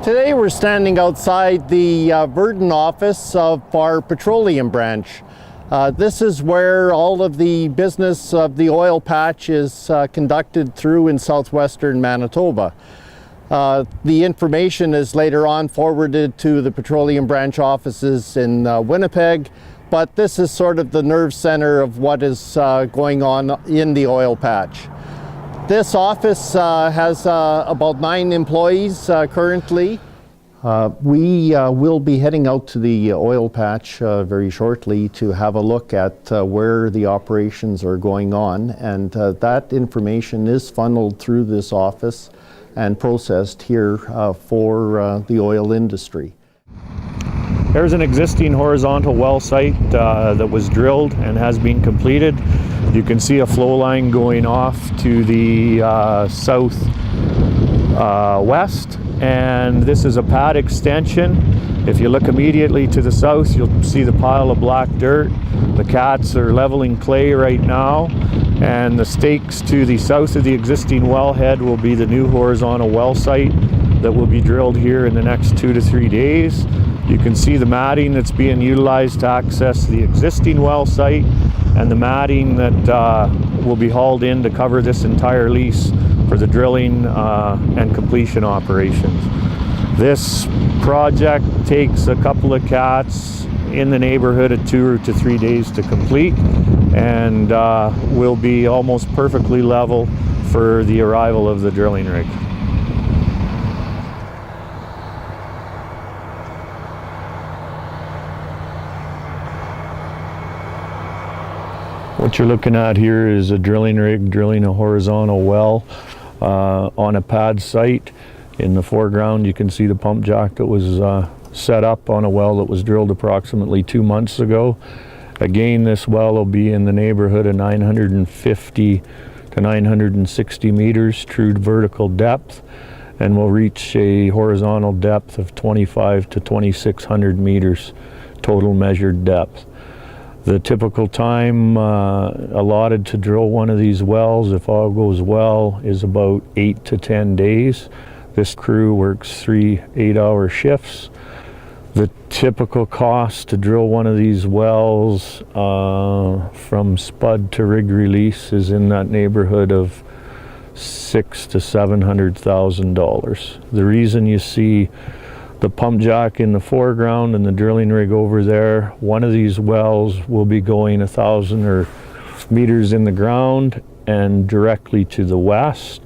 Today we're standing outside the Verdun office of our Petroleum Branch. This is where all of the business of the oil patch is conducted through in southwestern Manitoba. The information is later on forwarded to the Petroleum Branch offices in Winnipeg, but this is sort of the nerve center of what is going on in the oil patch. This office has about 9 employees currently. We will be heading out to the oil patch very shortly to have a look at where the operations are going on, and that information is funneled through this office and processed here for the oil industry. There's an existing horizontal well site that was drilled and has been completed. You can see a flow line going off to the southwest, and this is a pad extension. If you look immediately to the south, you'll see the pile of black dirt. The cats are leveling clay right now, and the stakes to the south of the existing wellhead will be the new horizontal well site that will be drilled here in the next 2 to 3 days. You can see the matting that's being utilized to access the existing well site and the matting that will be hauled in to cover this entire lease for the drilling and completion operations. This project takes a couple of cats in the neighborhood of 2 to 3 days to complete, and will be almost perfectly level for the arrival of the drilling rig. What you're looking at here is a drilling rig drilling a horizontal well on a pad site. In the foreground you can see the pump jack that was set up on a well that was drilled approximately 2 months ago. Again, this well will be in the neighborhood of 950 to 960 meters true vertical depth, and will reach a horizontal depth of 25 to 2600 meters total measured depth. The typical time allotted to drill one of these wells, if all goes well, is about 8 to 10 days. This crew works 3 8-hour shifts. The typical cost to drill one of these wells from spud to rig release is in that neighborhood of $600,000 to $700,000. The reason you see the pump jack in the foreground and the drilling rig over there, one of these wells will be going 1,000 meters in the ground and directly to the west.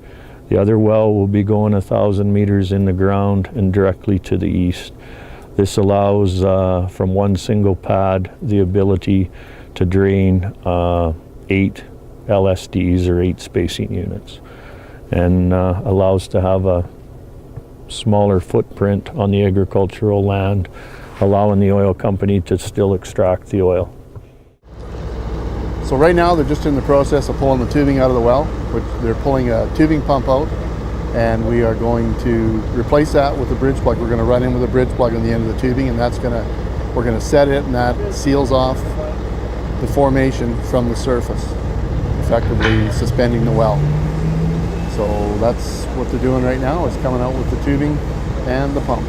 The other well will be going 1,000 meters in the ground and directly to the east. This allows from one single pad the ability to drain 8 LSDs or 8 spacing units, and allows to have a smaller footprint on the agricultural land, allowing the oil company to still extract the oil. So right now they're just in the process of pulling the tubing out of the well, which they're pulling a tubing pump out, and we are going to replace that with a bridge plug. We're going to run in with a bridge plug on the end of the tubing, and we're going to set it, and that seals off the formation from the surface, effectively suspending the well. So that's what they're doing right now, is coming out with the tubing and the pump.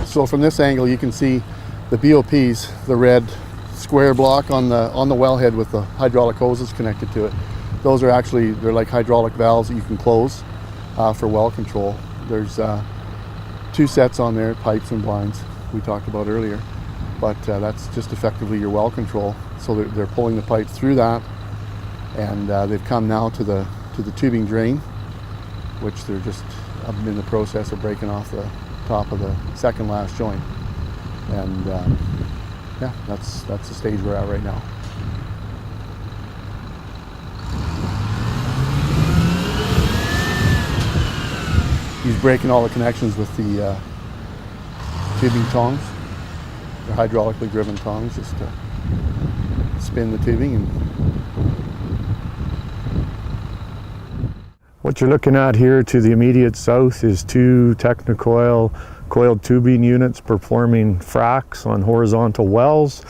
So from this angle you can see the BOPs, the red square block on the wellhead with the hydraulic hoses connected to it. Those are actually, they're like hydraulic valves that you can close for well control. There's 2 sets on there, pipes and blinds, we talked about earlier, but that's just effectively your well control. So they're pulling the pipe through that, and they've come now to the tubing drain, which they're just in the process of breaking off the top of the second last joint. And yeah, that's the stage we're at right now. He's breaking all the connections with the tubing tongs. They're hydraulically driven tongs just to spin the tubing. And what you're looking at here to the immediate south is 2 Technicoil coiled tubing units performing fracs on horizontal wells.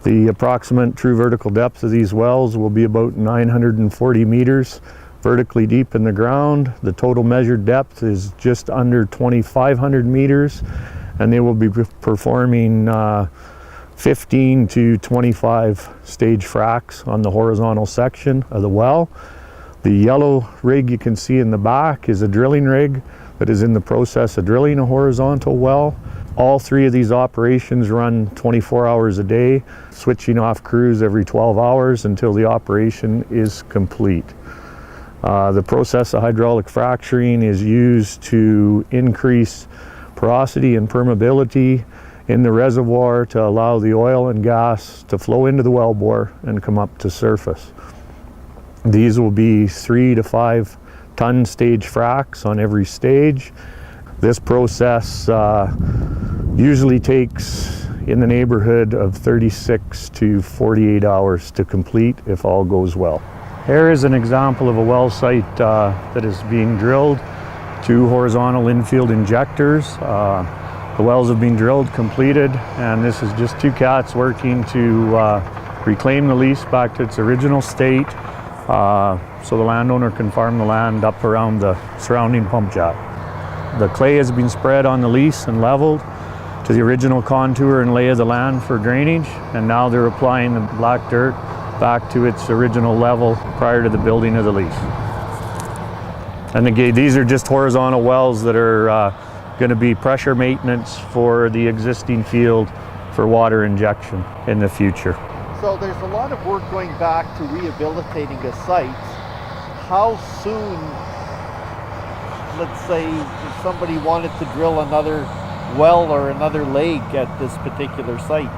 The approximate true vertical depth of these wells will be about 940 meters vertically deep in the ground. The total measured depth is just under 2,500 meters, and they will be performing 15 to 25 stage fracs on the horizontal section of the well. The yellow rig you can see in the back is a drilling rig that is in the process of drilling a horizontal well. All three of these operations run 24 hours a day, switching off crews every 12 hours until the operation is complete. The process of hydraulic fracturing is used to increase porosity and permeability in the reservoir to allow the oil and gas to flow into the wellbore and come up to surface. These will be 3 to 5 ton stage fracs on every stage. This process usually takes in the neighborhood of 36 to 48 hours to complete if all goes well. Here is an example of a well site that is being drilled. 2 horizontal infield injectors. The wells have been drilled, completed, and this is just 2 cats working to reclaim the lease back to its original state, so the landowner can farm the land up around the surrounding Pumpjack. The clay has been spread on the lease and leveled to the original contour and lay of the land for drainage, and now they're applying the black dirt back to its original level prior to the building of the lease. And again, these are just horizontal wells that are going to be pressure maintenance for the existing field for water injection in the future. So there's a lot of work going back to rehabilitating a site. How soon, let's say, if somebody wanted to drill another well or another leg at this particular site,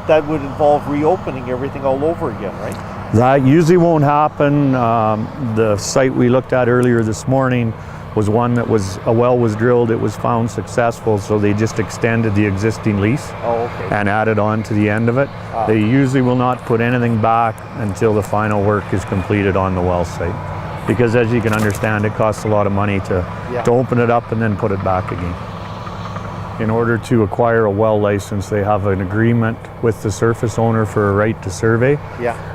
that would involve reopening everything all over again, right? That usually won't happen. The site we looked at earlier this morning was one that a well was drilled, it was found successful, so they just extended the existing lease and added on to the end of it. They usually will not put anything back until the final work is completed on the well site, because as you can understand, it costs a lot of money to open it up and then put it back again. In order to acquire a well license, they have an agreement with the surface owner for a right to survey.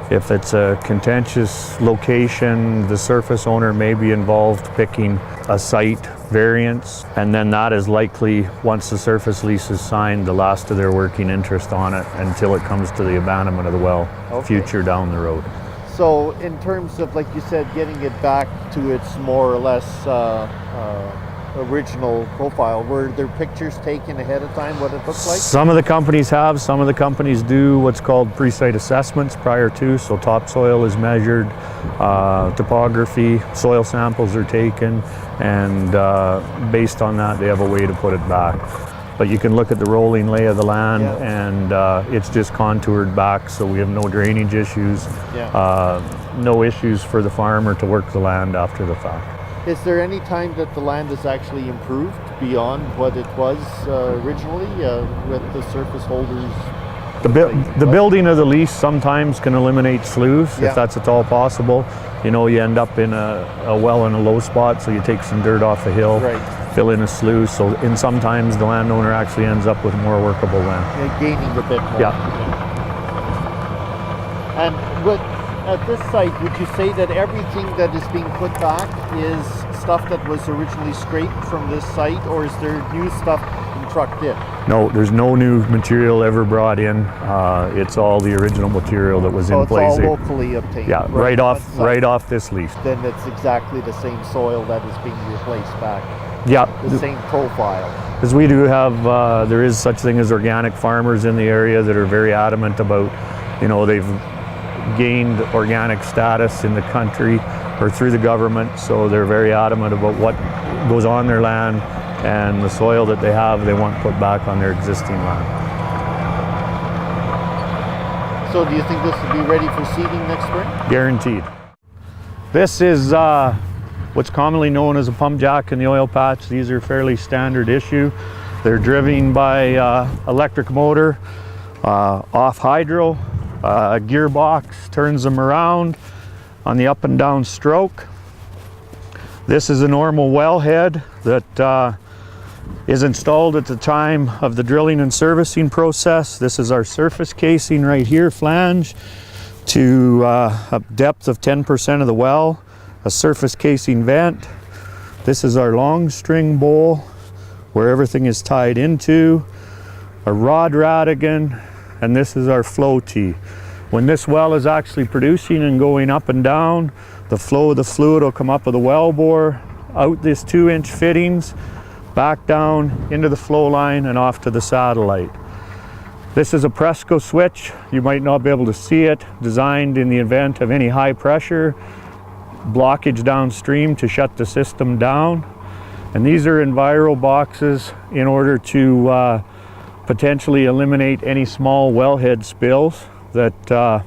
If it's a contentious location, the surface owner may be involved picking a site variance, and then that is likely, once the surface lease is signed, the last of their working interest on it until it comes to the abandonment of the well future down the road. So in terms of, like you said, getting it back to its more or less original profile, were there pictures taken ahead of time what it looks like? Some of the companies have, some of the companies do what's called pre-site assessments prior to, so topsoil is measured, topography, soil samples are taken, and based on that they have a way to put it back. But you can look at the rolling lay of the land, and it's just contoured back, so we have no drainage issues, no issues for the farmer to work the land after the fact. Is there any time that the land has actually improved beyond what it was originally with the surface holders? The building of the lease sometimes can eliminate sloughs, if that's at all possible. You know, you end up in a well in a low spot, so you take some dirt off the hill, fill in a sluice, so sometimes the landowner actually ends up with more workable land. Gaining a bit more. And at this site, would you say that everything that is being put back is stuff that was originally scraped from this site, or is there new stuff being trucked in? No, there's no new material ever brought in. It's all the original material that was in place. So it's all locally obtained? Yeah, right off this lease. Then it's exactly the same soil that is being replaced back? Yeah. The same profile? Because we do have, there is such thing as organic farmers in the area that are very adamant about, you know, they've gained organic status in the country or through the government, so they're very adamant about what goes on their land, and the soil that they have they want put back on their existing land. So do you think this will be ready for seeding next spring? Guaranteed. This is what's commonly known as a Pumpjack in the oil patch. These are fairly standard issue. They're driven by electric motor, off hydro. Gearbox turns them around on the up and down stroke. This is a normal wellhead that is installed at the time of the drilling and servicing process. This is our surface casing right here, flange, to a depth of 10% of the well. a surface casing vent. This is our long string bowl where everything is tied into, a rod radigan, and this is our flow tee. When this well is actually producing and going up and down, the flow of the fluid will come up with the well bore, out this 2-inch fittings, back down into the flow line and off to the satellite. This is a Presco switch. You might not be able to see it, designed in the event of any high pressure blockage downstream to shut the system down. And these are enviro boxes in order to potentially eliminate any small wellhead spills that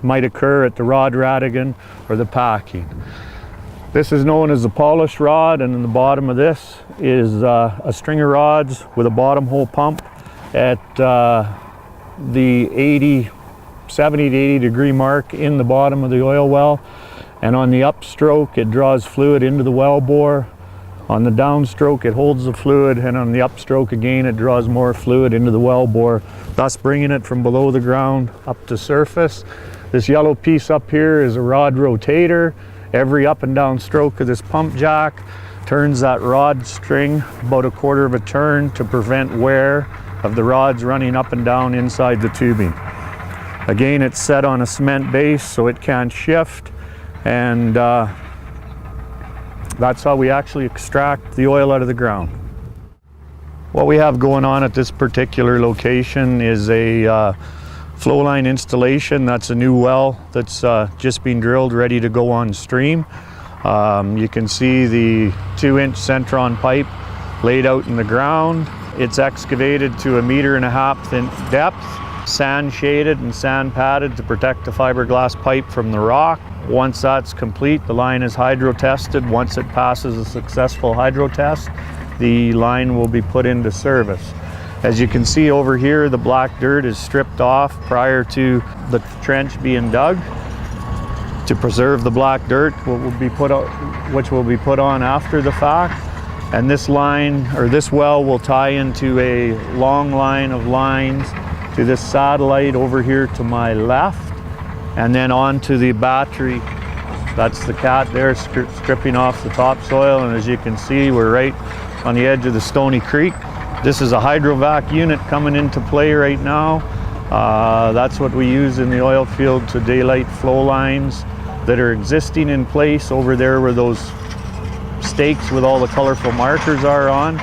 might occur at the rod radigan or the packing. This is known as the polish rod, and in the bottom of this is a string of rods with a bottom hole pump at the 70 to 80 degree mark in the bottom of the oil well. And on the upstroke, it draws fluid into the well bore. On the downstroke, it holds the fluid, and on the upstroke again, it draws more fluid into the well bore, thus bringing it from below the ground up to surface. This yellow piece up here is a rod rotator. Every up and down stroke of this pump jack turns that rod string about a quarter of a turn to prevent wear of the rods running up and down inside the tubing. Again, it's set on a cement base so it can't shift, and that's how we actually extract the oil out of the ground. What we have going on at this particular location is a flow line installation. That's a new well that's just been drilled, ready to go on stream. You can see the 2-inch Centron pipe laid out in the ground. It's excavated to 1.5 meters in depth, sand shaded and sand padded to protect the fiberglass pipe from the rock. Once that's complete, the line is hydro tested. Once it passes a successful hydro test, the line will be put into service. As you can see over here, the black dirt is stripped off prior to the trench being dug to preserve the black dirt, which will be put on after the fact. And this line, or this well, will tie into a long line of lines to this satellite over here to my left, and then onto the battery. That's the cat there stripping off the topsoil, and as you can see, we're right on the edge of the Stony Creek. This is a hydrovac unit coming into play right now. That's what we use in the oil field to daylight flow lines that are existing in place over there where those stakes with all the colorful markers are on.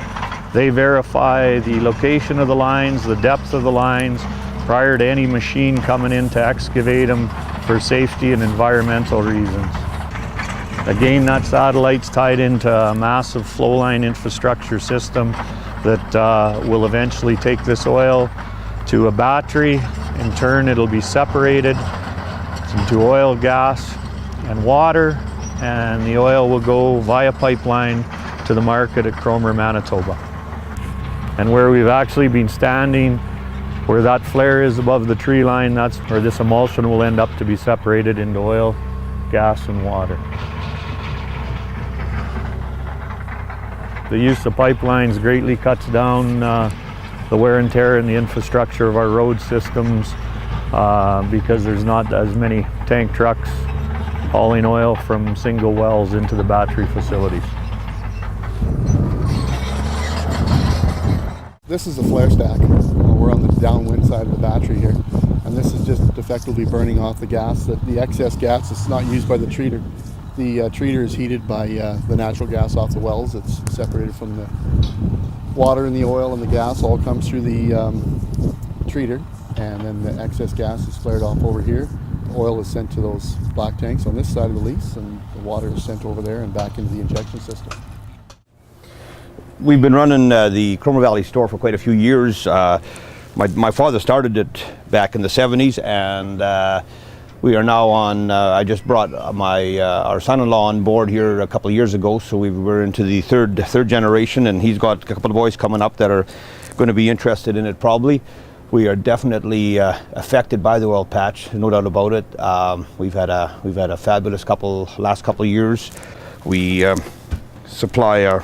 They verify the location of the lines, the depth of the lines, prior to any machine coming in to excavate them for safety and environmental reasons. Again, that satellite's tied into a massive flow line infrastructure system that will eventually take this oil to a battery. In turn, it'll be separated into oil, gas, and water, and the oil will go via pipeline to the market at Cromer, Manitoba. And where we've actually been standing, where that flare is above the tree line, that's where this emulsion will end up to be separated into oil, gas, and water. The use of pipelines greatly cuts down the wear and tear in the infrastructure of our road systems because there's not as many tank trucks hauling oil from single wells into the battery facilities. This is the flare stack. We're on the downwind side of the battery here, and this is just effectively burning off the gas, the excess gas that's not used by the treater. The treater is heated by the natural gas off the wells. It's separated from the water and the oil, and the gas all comes through the treater, and then the excess gas is flared off over here. The oil is sent to those black tanks on this side of the lease, and the water is sent over there and back into the injection system. We've been running the Cromer Valley store for quite a few years. My father started it back in the 70s, and we are now on, I just brought our son-in-law on board here a couple of years ago, so we're into the third generation, and he's got a couple of boys coming up that are going to be interested in it probably. We are definitely affected by the oil patch, no doubt about it. We've had a fabulous last couple of years. We supply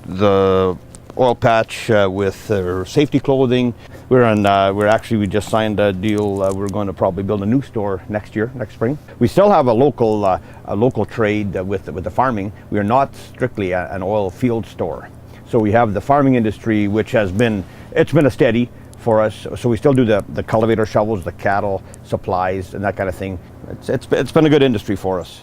the oil patch with their safety clothing. We just signed a deal. We're going to probably build a new store next spring. We still have a local trade with the farming. We are not strictly an oil field store. So we have the farming industry, which it's been a steady for us. So we still do the cultivator shovels, the cattle supplies, and that kind of thing. It's been a good industry for us.